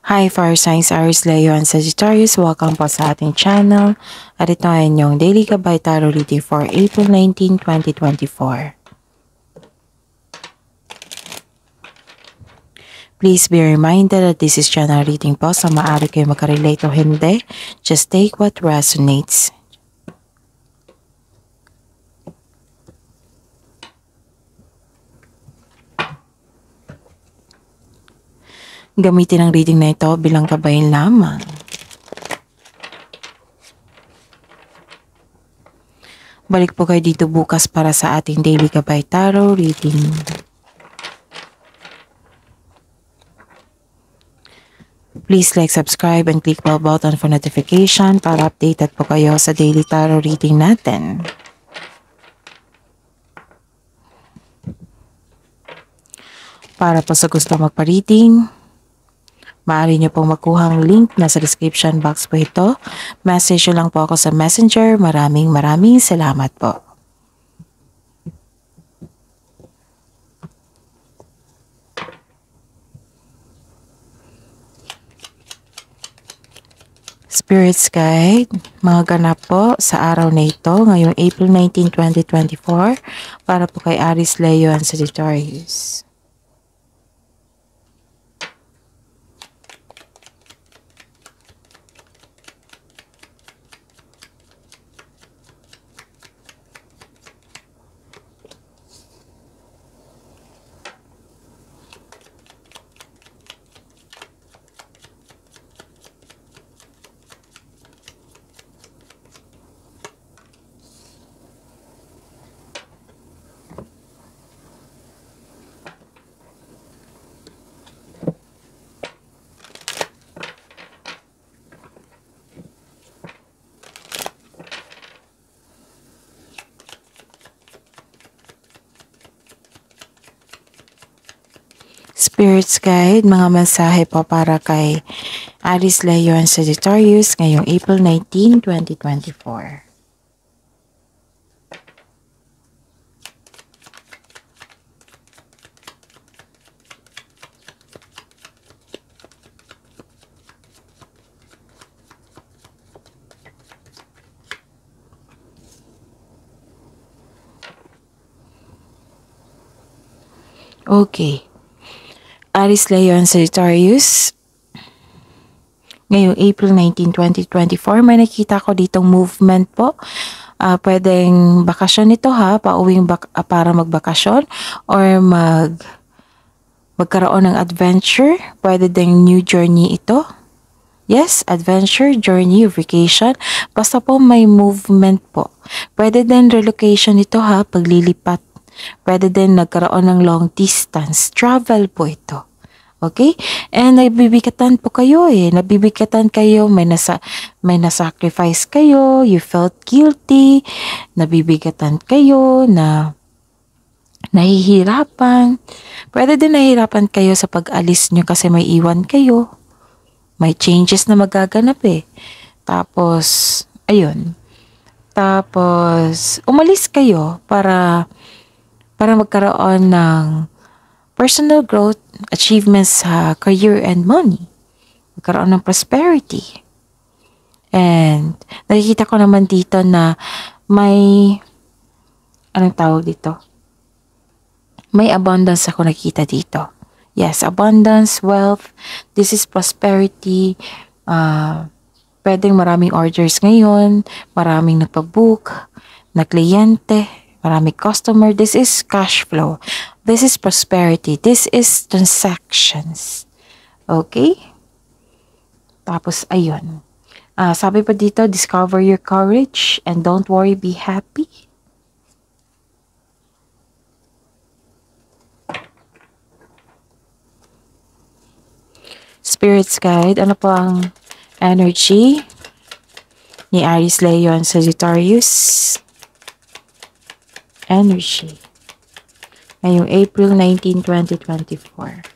Hi, Fire Signs, Aries, Leo, and Sagittarius. Welcome po sa ating channel. At ito ay inyong Daily Gabay Tarot Reading for April 19, 2024. Please be reminded that this is channel reading po, so maaari kayo makarelate o hindi. Just take what resonates. Gamitin ang reading na ito bilang gabayan lamang. Balik po kayo dito bukas para sa ating Daily Gabay Tarot Reading. Please like, subscribe, and click bell button for notification para updated po kayo sa Daily Tarot Reading natin. Para po sa gusto magpa-reading, maaari nyo pong makuhang link na sa description box po ito. Message lang po ako sa Messenger. Maraming salamat po. Spirits Guide, mga ganap po sa araw na ito, ngayong April 19, 2024, para po kay Aries, Leo, and Sagittarius. Spirits Guide, mga mensahe po para kay Aries, Leo, and Sagittarius ngayong April 19, 2024. Okay. Aries, Leo, and Sagittarius, ngayong April 19, 2024, may nakita ko ditong movement po. Pwedeng bakasyon ito pauwing para magbakasyon or magkaroon ng adventure. Pwede ding new journey ito. Yes, adventure, journey, vacation. Basta po may movement po. Pwede din relocation ito paglilipat. Pwede din nagkaroon ng long distance travel po ito. Okay? And nabibigatan po kayo Nabibigatan kayo, may nasacrifice kayo, you felt guilty, nabibigatan kayo na nahihirapan. Pwede din nahihirapan kayo sa pag-alis nyo kasi may iwan kayo. May changes na magaganap Tapos, ayun. Tapos, umalis kayo para magkaroon ng personal growth, achievements sa career and money. Magkaroon ng prosperity. And nakikita ko naman dito na may, anong tawag dito? May abundance ako nakikita dito. Yes, abundance, wealth, this is prosperity. Pwedeng maraming orders ngayon, maraming nagpa-book, na kliyente, maraming customer. This is cash flow. This is prosperity. This is transactions. Okay? Tapos, ayun. Sabi pa dito, discover your courage and don't worry, be happy. Spirits Guide, ano po ang energy ni Aries, Leo, and Sagittarius? Energy ngayong April 19, 2024.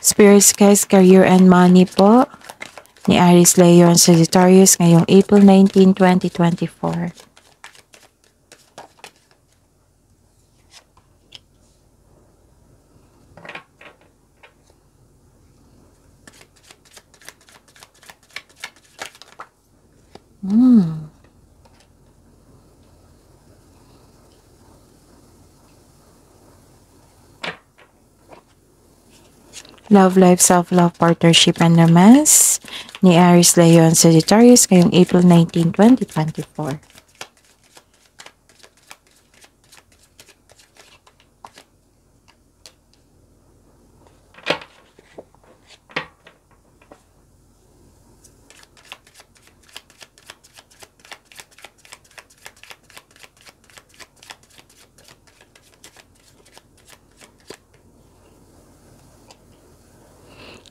Spirits guys, career and money po ni Aries, Leo, and Sagittarius ngayong April 19, 2024. Love life, self-love, partnership, and romance ni Aries, Leo, and Sagittarius ngayong April 19, 2024.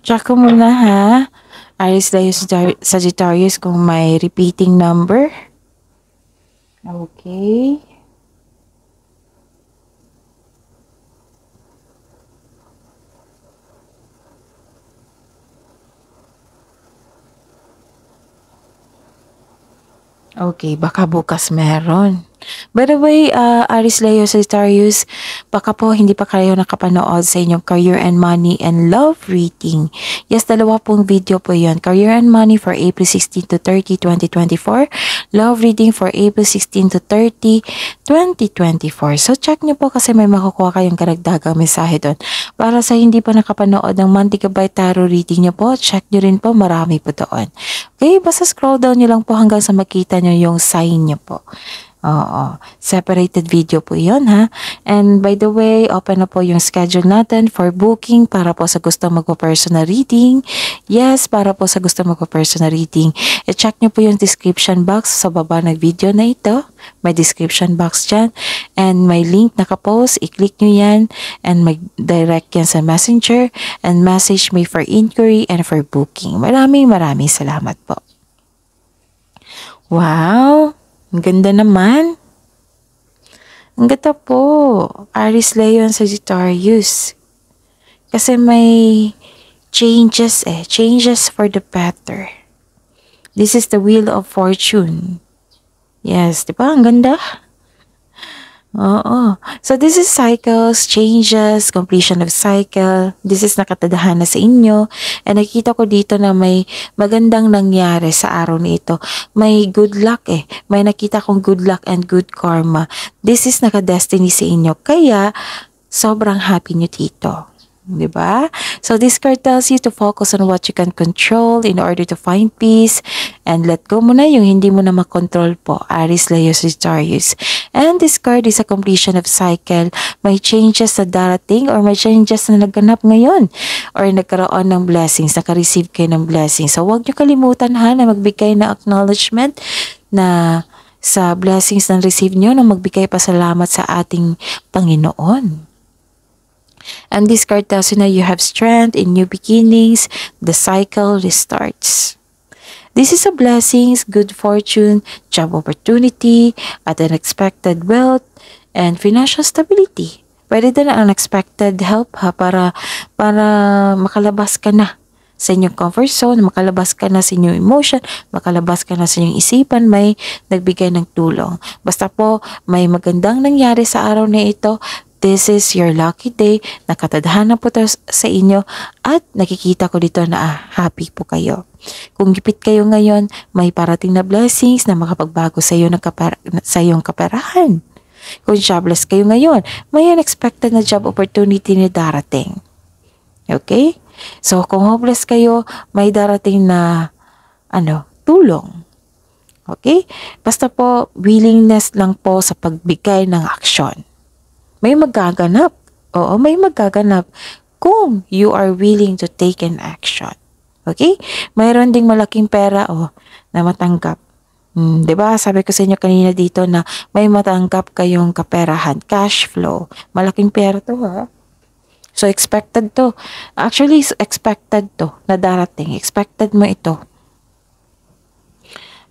Check ko muna ha. Aries, Leo, Sagittarius kung may repeating number. Okay. Okay, baka bukas meron. By the way, Aries, Leo, Sagittarius, baka po hindi pa kayo nakapanood sa inyong career and money and love reading. Yes, dalawa pong video po yun. Career and money for April 16 to 30, 2024. Love reading for April 16 to 30, 2024. So, check nyo po kasi may makukuha kayong karagdagang mensahe doon. Para sa hindi pa nakapanood ng Monday Gabay Tarot reading nyo po, check nyo rin po, marami po doon. Okay, basta scroll down nyo lang po hanggang sa makita nyo yung sign nyo po. Oo, separated video po yun ha. And by the way, open na po yung schedule natin for booking para po sa gusto magpa-personal reading. Yes, para po sa gusto magpa-personal reading. I-check nyo po yung description box sa baba ng video na ito. May description box dyan. And may link nakapost. I-click nyo yan and mag-direct yan sa messenger and message me for inquiry and for booking. Maraming salamat po. Wow! Ang ganda naman. Ang ganda po. Aries, Leo, and Sagittarius. Kasi may changes Changes for the better. This is the Wheel of Fortune. Yes, di ba? Ang ganda. Oo. So, this is cycles, changes, completion of cycle. This is nakatadahan na sa inyo. And nakikita ko dito na may magandang nangyari sa araw na ito. May good luck May nakita kong good luck and good karma. This is nakadestiny sa inyo. Kaya, sobrang happy nyo dito. Diba? So, this card tells you to focus on what you can control in order to find peace and let go mo na yung hindi mo na makontrol po. Aries, Leo, Sagittarius. And this card is a completion of cycle. May changes na darating or may changes na naganap ngayon or nagkaroon ng blessings, naka-receive kayo ng blessings. So, huwag nyo kalimutan ha na magbigay na acknowledgement na sa blessings na receive nyo na magbigay pasalamat sa ating Panginoon. And this card tells you na you have strength in new beginnings. The cycle restarts. This is a blessings, good fortune, job opportunity, at unexpected wealth, and financial stability. Pwede din ang unexpected help ha, para makalabas ka na sa inyong comfort zone, makalabas ka na sa inyong emotion, makalabas ka na sa inyong isipan, may nagbigay ng tulong. Basta po, may magandang nangyari sa araw na ito. This is your lucky day. Nakatadhana po sa inyo at nakikita ko dito na happy po kayo. Kung gipit kayo ngayon, may parating na blessings na makapagbago sa iyong kaperahan. Kung jobless kayo ngayon, may unexpected na job opportunity na darating. Okay? So, kung hopeless kayo, may darating na tulong. Okay? Basta po, willingness lang po sa pagbigay ng aksyon. May magaganap. Oo, may magaganap kung you are willing to take an action. Okay? Mayroon ding malaking pera na matanggap. 'Di ba? Sabi ko sa inyo kanina dito na may matanggap kayong kaperahan, cash flow. Malaking pera 'to ha. So expected 'to. Actually, expected 'to na darating. Expected mo ito.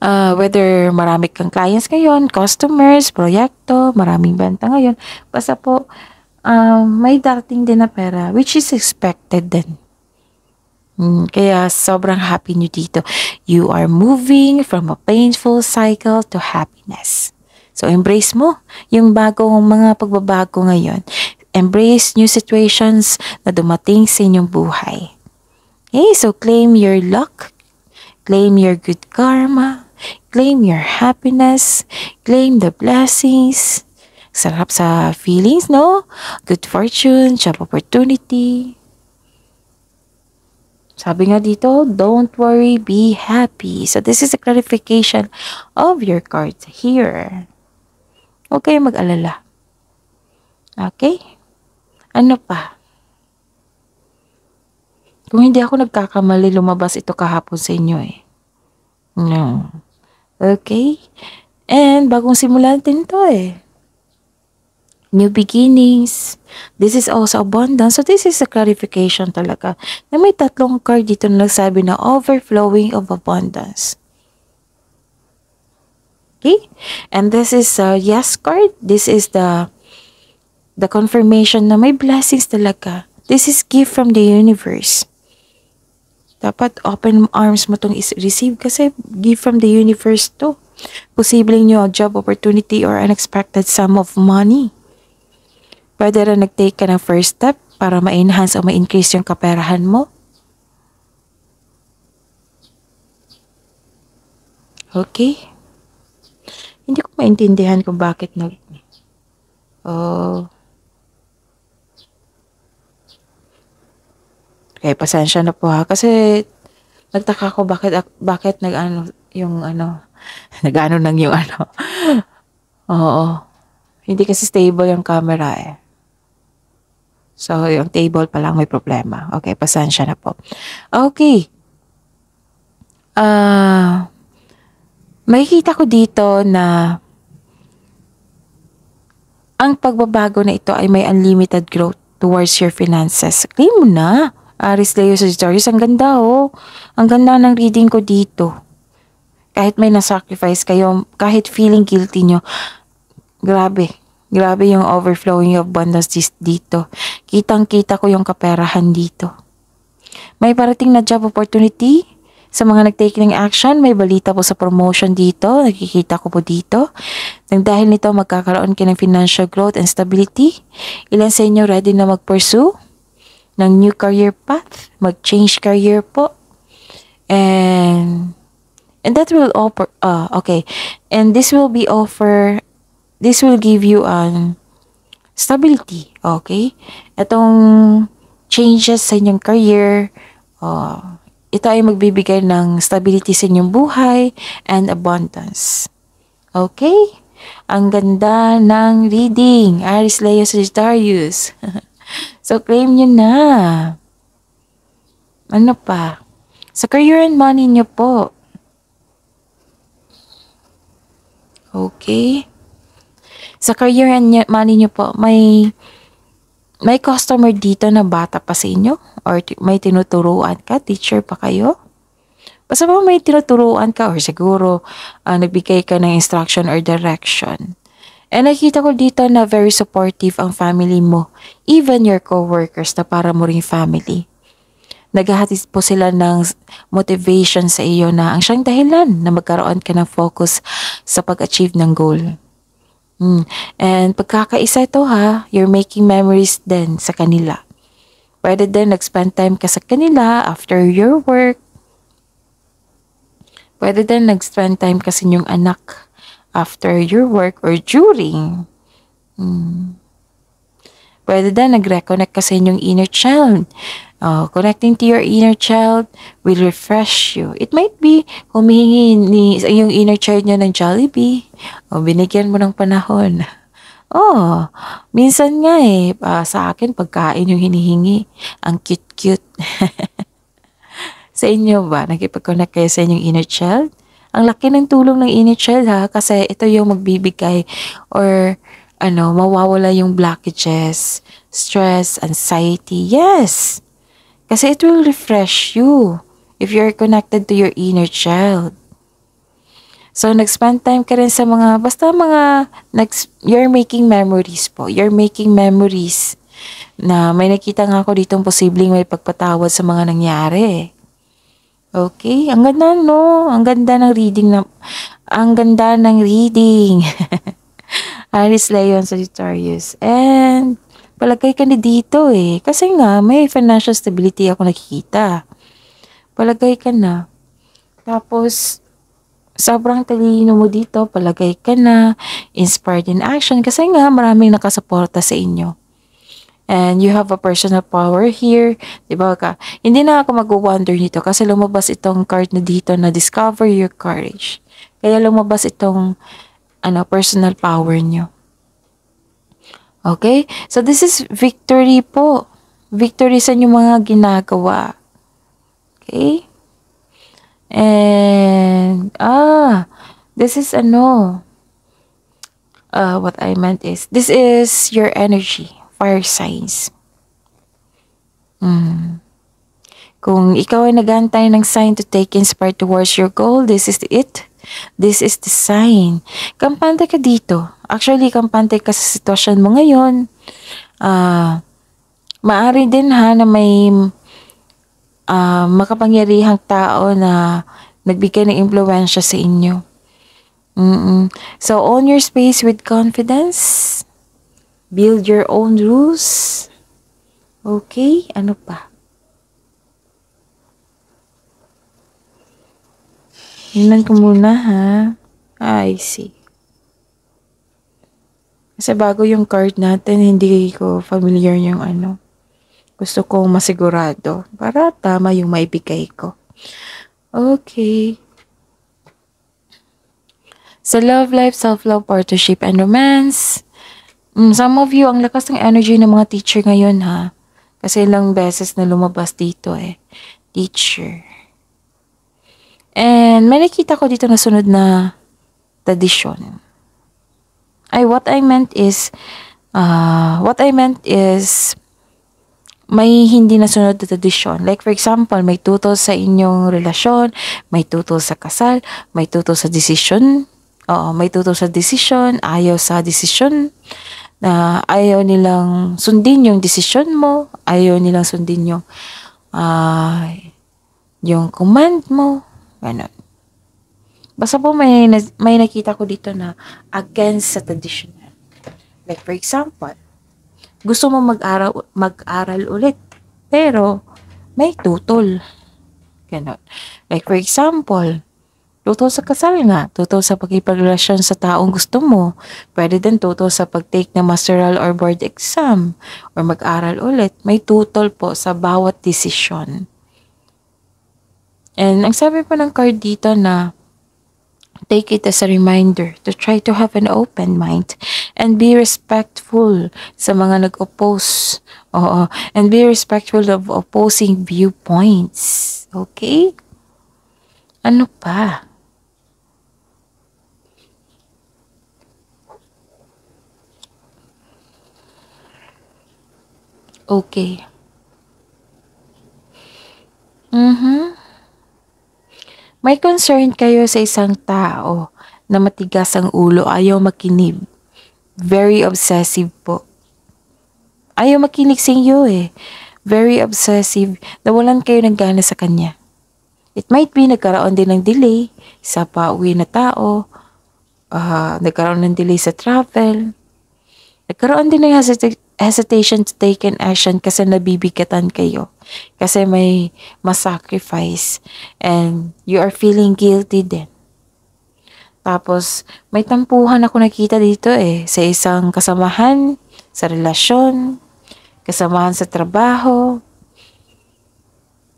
Whether marami kang clients ngayon, customers, proyekto, maraming benta ngayon, basta po may darating din na pera which is expected din. Kaya sobrang happy nyo dito. You are moving from a painful cycle to happiness. So, embrace mo yung bagong mga pagbabago ngayon. Embrace new situations na dumating sa inyong buhay. Okay, so claim your luck, claim your good karma, claim your happiness, claim the blessings. Sarap sa feelings, no? Good fortune, job opportunity. Sabi nga dito, don't worry, be happy. So this is a clarification of your cards here. Huwag kayong mag-alala. Okay? Ano pa? Kung hindi ako nagkakamali, lumabas ito kahapon sa inyo eh. No. Okay? And bagong simulan din to eh. New beginnings. This is also abundance. So this is a clarification talaga. Na may tatlong card dito na nagsabi na overflowing of abundance. Okay? And this is a yes card. This is the confirmation na may blessings talaga. This is gift from the universe. Dapat open arms mo itong receive kasi gift from the universe to. Posibleng nyo job opportunity or unexpected sum of money. Pwede rin nag-take ka ng first step para ma-enhance o ma-increase yung kaperahan mo. Okay? Hindi ko maintindihan kung bakit Okay, pasensya na po ha. Kasi nagtaka ko bakit nag-ano nang yung ano. Oo. Hindi kasi stable yung camera eh. So, yung table pa lang may problema. Okay, pasensya na po. Okay. Makikita ko dito na ang pagbabago na ito ay may unlimited growth towards your finances. Claim mo na. Aries, Leo, Sagittarius, ang ganda oh. Ang ganda ng reading ko dito. Kahit may nasacrifice kayo, kahit feeling guilty nyo, grabe yung overflowing of abundance dito. Kitang-kita ko yung kaperahan dito. May parating na job opportunity sa mga nag-take ng action. May balita po sa promotion dito. Nakikita ko po dito. Nang dahil nito, magkakaroon kayo ng financial growth and stability. Ilan sa inyo ready na mag-pursue ng new career path? Mag-change career po. And that will offer, okay. And this will give you stability, okay? Itong changes sa inyong career, ito ay magbibigay ng stability sa inyong buhay and abundance. Okay? Ang ganda ng reading, Aries, Leo, Sagittarius. So, claim nyo na. Ano pa? Sa career and money nyo po. Okay? Sa career and money nyo po, may customer dito na bata pa sa inyo? Or may tinuturuan ka? Teacher pa kayo? Basta ba may tinuturuan ka? Or siguro nagbigay ka ng instruction or direction? And nakita ko dito na very supportive ang family mo. Even your co-workers na para mo ring family. Naghahatid po sila ng motivation sa iyo na ang siyang dahilan na magkaroon ka ng focus sa pag-achieve ng goal. And pagkakaisa ito ha, you're making memories din sa kanila. Pwede din nag-spend time ka sa kanila after your work. Pwede din nag-spend time ka sa inyong anak after your work or during. Pwede din nag-reconnect ka sa inyong inner child. Connecting to your inner child will refresh you. It might be humihingi yung inner child niya ng Jollibee. Binigyan mo ng panahon. Minsan nga sa akin pagkain yung hinihingi. Ang cute-cute. Sa inyo ba? Nakipag-connect kayo sa inyong inner child? Ang laki ng tulong ng inner child ha, kasi ito yung magbibigay or mawawala yung blockages, stress, anxiety. Yes! Kasi it will refresh you if you're connected to your inner child. So, nag-spend time ka rin sa you're making memories po. You're making memories Na may nakita nga ako ditong posibleng may pagpatawad sa mga nangyari. Okay, ang ganda no, ang ganda ng reading na, ang ganda ng reading. Aries, Leo, and Sagittarius. And palagay ka na dito eh. Kasi nga, may financial stability ako nakikita. Palagay ka na. Tapos, sobrang talino mo dito. Palagay ka na. Inspired in action. Kasi nga, maraming nakasuporta sa inyo. And you have a personal power here. Diba ka? Hindi na ako mag-wonder nito kasi lumabas itong card na dito na discover your courage. Kaya lumabas itong personal power nyo. Okay? So this is victory po. Victory sa inyong mga ginagawa. Okay? And, this is what I meant is, this is your energy, fire signs. Kung ikaw ay nag-aantay ng sign to take inspired towards your goal, this is it. This is the sign. Kampante ka dito. Actually, kampante ka sa sitwasyon mo ngayon. Maari din na may makapangyarihang tao na nagbigay ng impluwensya sa inyo. So, own your space with confidence. Build your own rules. Okay? Ano pa? Tingnan ko muna ha. I see. Kasi bago yung card natin, hindi ko familiar yung Gusto kong masigurado para tama yung maibigay ko. Okay. Sa love life, self-love, partnership, and romance. Some of you, ang lakas ng energy ng mga teacher ngayon ha. Kasi ilang beses na lumabas dito eh. Teacher. And may nakita ko dito na sunod na tradisyon. What I meant is, may hindi nasunod na tradisyon. Like for example, may tutol sa inyong relasyon, may tutol sa kasal, may tutol sa desisyon. May tutol sa desisyon, ayaw sa desisyon, na ayaw nilang sundin yung desisyon mo, ayaw nilang sundin yung command mo, ganun. Basta po may nakita ko dito na against sa tradition. Like for example, gusto mo mag-aral ulit, pero may tutol. Ganon. Like for example, tutol sa kasal nga, tutol sa pagkipagrelasyon sa taong gusto mo. Pwede din tutol sa pag-take ng masteral or board exam, or mag-aral ulit. May tutol po sa bawat desisyon. And ang sabi po ng card dito na, take it as a reminder to try to have an open mind and be respectful sa mga nag-oppose. And be respectful of opposing viewpoints. Okay? Ano pa? Okay. May concern kayo sa isang tao na matigas ang ulo, ayaw makinig. Very obsessive po. Ayaw makinig sa iyo eh. Very obsessive. Nawalan kayo ng gana sa kanya. It might be nagkaroon din ng delay sa pauwi na tao. Nagkaroon ng delay sa travel. Nagkaroon din ng hesitation to take an action kasi nabibigatan kayo. Kasi may masacrifice and you are feeling guilty din. Tapos, may tampuhan ako nakita dito eh, sa isang kasamahan, sa relasyon, kasamahan sa trabaho.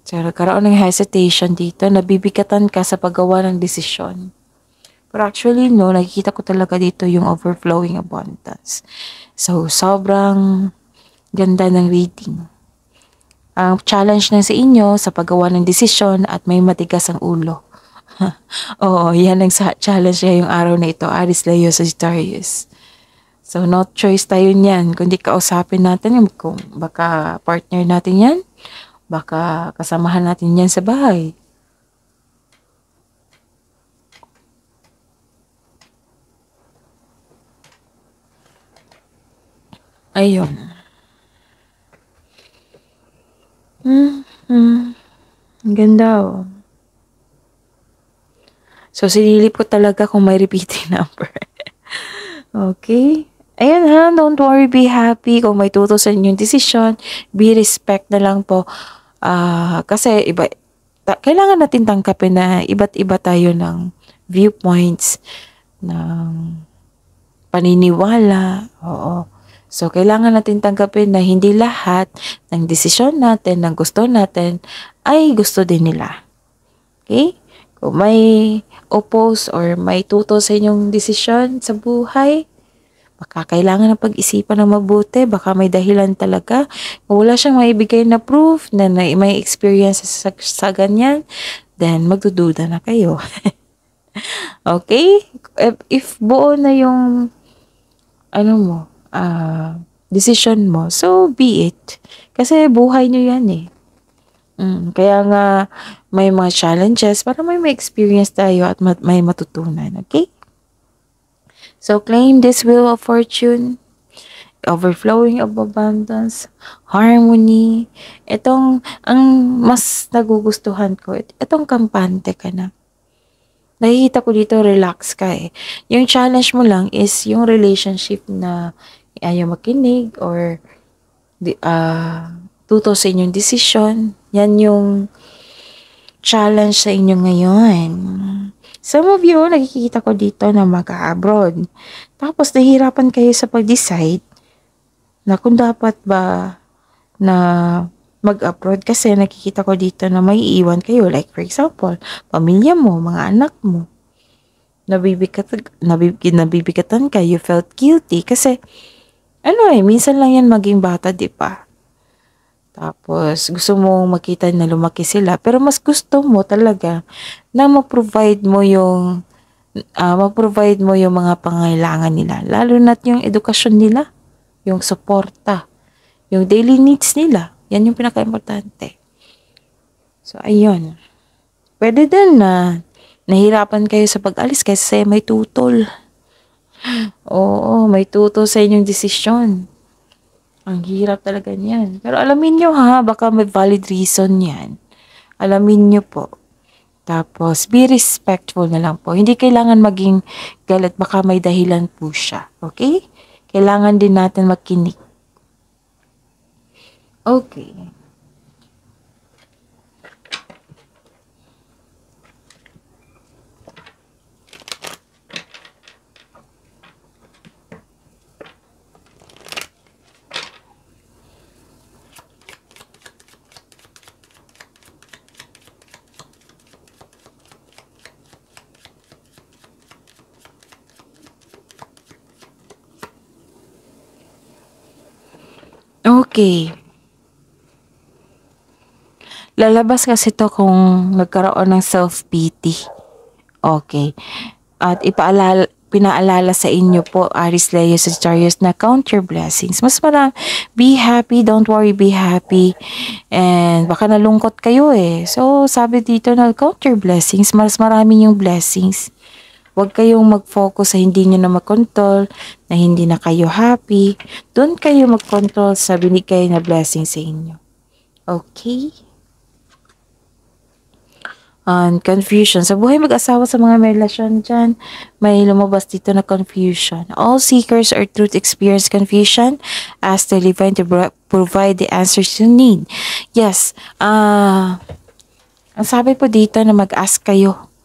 So, nagkaroon ng hesitation dito, nabibigatan ka sa paggawa ng desisyon. Pero actually, no, nakikita ko talaga dito yung overflowing abundance. So, sobrang ganda ng reading. Ang challenge na sa inyo sa paggawa ng desisyon at may matigas ang ulo. Oo, yan ang challenge ngayong araw na ito, Aries, Leo, Sagittarius. So, no choice tayo niyan. Kundi kausapin natin yung kung baka partner natin yan, baka kasamahan natin yan sa bahay. Ayun. Ang ganda, oh. So, sinilip ko talaga kung may repeating number. Okay? Ayan ha, don't worry, be happy. Kung may tuto sa inyong desisyon, be respect na lang po. Kasi kailangan natin tangkapin na iba't iba tayo ng viewpoints, ng paniniwala. Oo. So, kailangan natin tanggapin na hindi lahat ng desisyon natin, ng gusto natin, ay gusto din nila. Okay? Kung may oppose or may tuto sa inyong desisyon sa buhay, baka kailangan ng pag-isipan ng mabuti, baka may dahilan talaga. Kung wala siyang maibigay na proof na may experience sa ganyan, then magdududa na kayo. Okay? If buo na yung ano mo, decision mo, so be it. Kasi buhay nyo yan eh. Kaya nga may mga challenges para may experience tayo at may matutunan. Okay? So claim this wheel of fortune, overflowing of abundance, harmony. Ang mas nagugustuhan ko, itong kampante ka na. Nakikita ko dito, relax ka eh. Yung challenge mo lang is yung relationship na ayaw makinig or tuto sa inyong desisyon. Yan yung challenge sa inyo ngayon. Some of you, nakikita ko dito na mag-abroad. Tapos, nahihirapan kayo sa pag-decide na kung dapat ba na mag-abroad kasi nakikita ko dito na may iiwan kayo. Like, for example, pamilya mo, mga anak mo. Nabibigatan ka, you felt guilty kasi, minsan lang yan maging bata, di ba? Tapos, gusto mong makita na lumaki sila. Pero mas gusto mo talaga na ma-provide mo yung mga pangailangan nila. Lalo na't yung edukasyon nila, yung suporta, yung daily needs nila. Yan yung pinaka-importante. So, ayun. Pwede din na nahirapan kayo sa pag-alis kasi may tutol. Oo, may tutol sa inyong desisyon. Ang hirap talaga niyan. Pero alamin nyo ha, baka may valid reason yan. Alamin nyo po. Tapos, be respectful na lang po. Hindi kailangan maging galit, baka may dahilan po siya. Okay? Kailangan din natin makinig. Okay. Okay. Lalabas kasi to kung nagkaroon ng self-pity. Okay. At pinaalala sa inyo po, Aries, Leo, Sagittarius, na count your blessings. Be happy, don't worry, be happy. And baka nalungkot kayo eh. So, sabi dito na count your blessings. Mas marami yung blessings. Huwag kayong mag-focus sa hindi nyo na mag-control, na hindi na kayo happy. Doon kayo mag-control sa binigay na blessing sa inyo. Okay? And confusion. Sa buhay mag-asawa, sa mga may relasyon dyan, may lumabas dito na confusion. All seekers or truth experience confusion. Ask the divine to provide the answers you need. Yes. Ang sabi po dito na mag-ask kayo.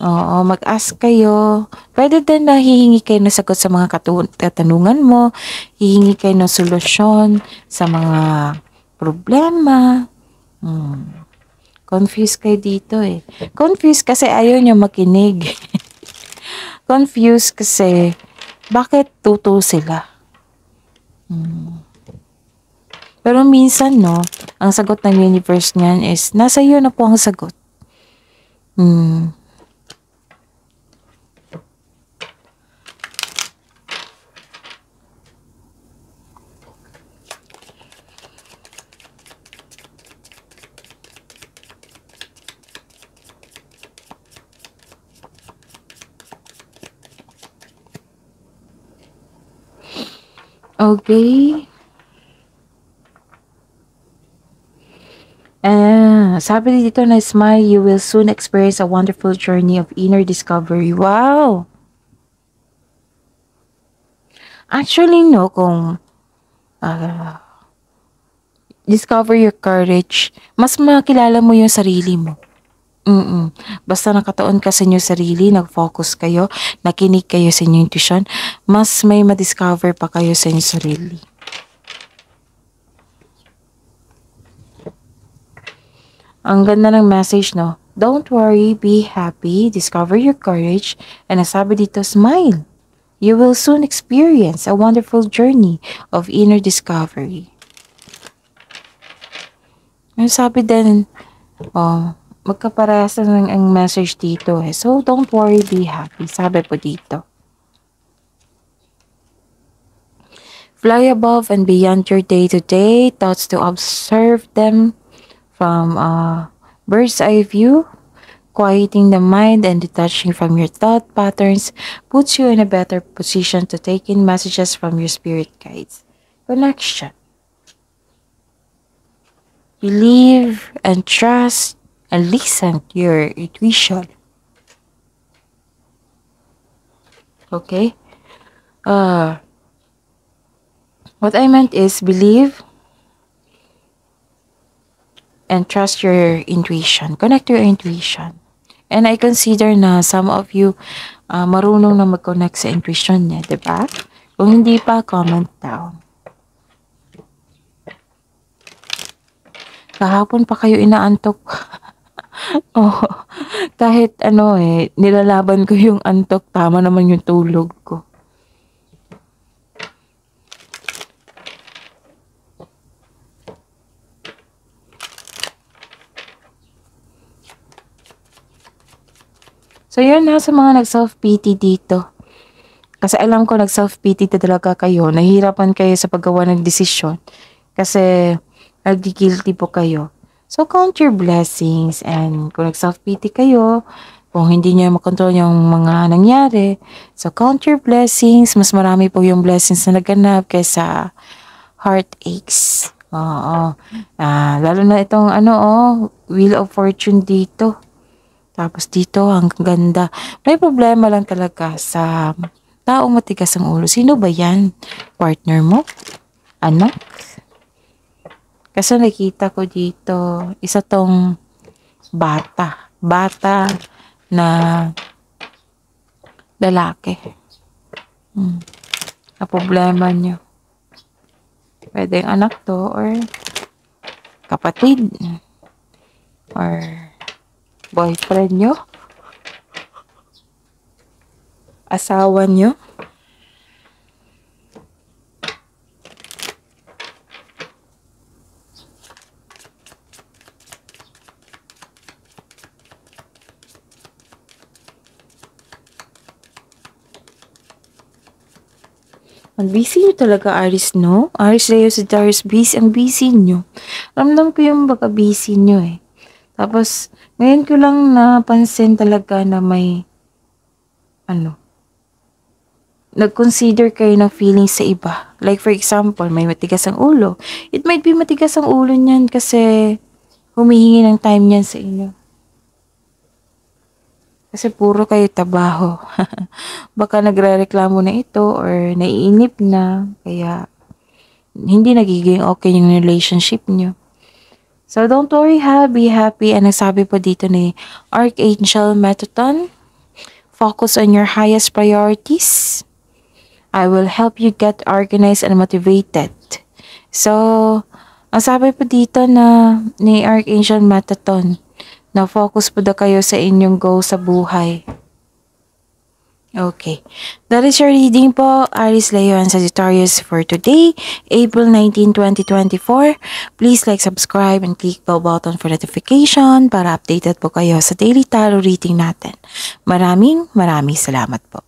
Oo, mag-ask kayo. Pwede din na hihingi kayo ng sagot sa mga katanungan mo. Hihingi kayo ng solusyon sa mga problema. Confused kayo dito eh. Confused kasi ayaw nyo makinig. Confused kasi bakit tuto sila? Pero minsan ang sagot ng universe niyan is nasa iyo na po ang sagot. Okay. And Sabi dito na smile, you will soon experience a wonderful journey of inner discovery. Wow! Actually, no, kung discover your courage, mas makilala mo yung sarili mo. Basta nakataon ka sa inyong sarili, nag-focus kayo, nakinig kayo sa inyong intuition, mas may ma-discover pa kayo sa inyong sarili. Ang ganda ng message, no? Don't worry, be happy, discover your courage, and nasabi dito, smile. You will soon experience a wonderful journey of inner discovery. Ang sabi din, magkaparehas lang ang message dito eh. So, don't worry, be happy. Sabi po dito. Fly above and beyond your day-to-day thoughts to observe them from a bird's eye view. Quieting the mind and detaching from your thought patterns puts you in a better position to take in messages from your spirit guides. Connection. Believe and trust and listen to your intuition. Okay? What I meant is believe and trust your intuition. Connect to your intuition. And I consider na some of you marunong na mag-connect sa intuition niya, diba? Kung hindi pa, comment down. Kahapon pa kayo inaantok. Kahit nilalaban ko yung antok, tama naman yung tulog ko. So, yun na sa mga nag-self-pity dito. Kasi alam ko nag-self-pity talaga kayo. Nahihirapan kayo sa paggawa ng desisyon. Kasi nag-guilty po kayo. So, count your blessings. And kung nag-self-pity kayo, kung hindi nyo makontrol yung mga nangyari, so count your blessings. Mas marami po yung blessings na naganap kaysa heartaches. Lalo na itong Wheel of Fortune dito. Tapos dito, ang ganda. May problema lang talaga sa taong matigas ang ulo. Sino ba yan? Partner mo? Anak? Kasi nakita ko dito, isa tong bata. Bata na lalaki. Na problema nyo. Pwede yung anak to or kapatid or boyfriend nyo, asawa nyo. Ang busy nyo talaga, Aries, no? Aries, Leo, Sagittarius, busy. Ang busy nyo. Ramdam ko yung baka busy nyo eh. Tapos, ngayon ko lang napansin talaga na may, nag-consider kayo ng feelings sa iba. Like for example, may matigas ang ulo. It might be matigas ang ulo niyan kasi humihingi ng time niyan sa inyo. Kasi puro kayo trabaho. Baka nagre-reklamo na ito or naiinip na. Kaya hindi nagiging okay yung relationship nyo. So don't worry be happy. And nagsabi po dito ni Archangel Metatron, focus on your highest priorities. I will help you get organized and motivated. So, ang sabi po dito na ni Archangel Metatron, na focus po daw kayo sa inyong goal sa buhay. Okay. That is your reading po, Aries, Leo, and Sagittarius for today, April 19, 2024. Please like, subscribe, and click bell button for notification para updated po kayo sa daily tarot reading natin. Maraming salamat po.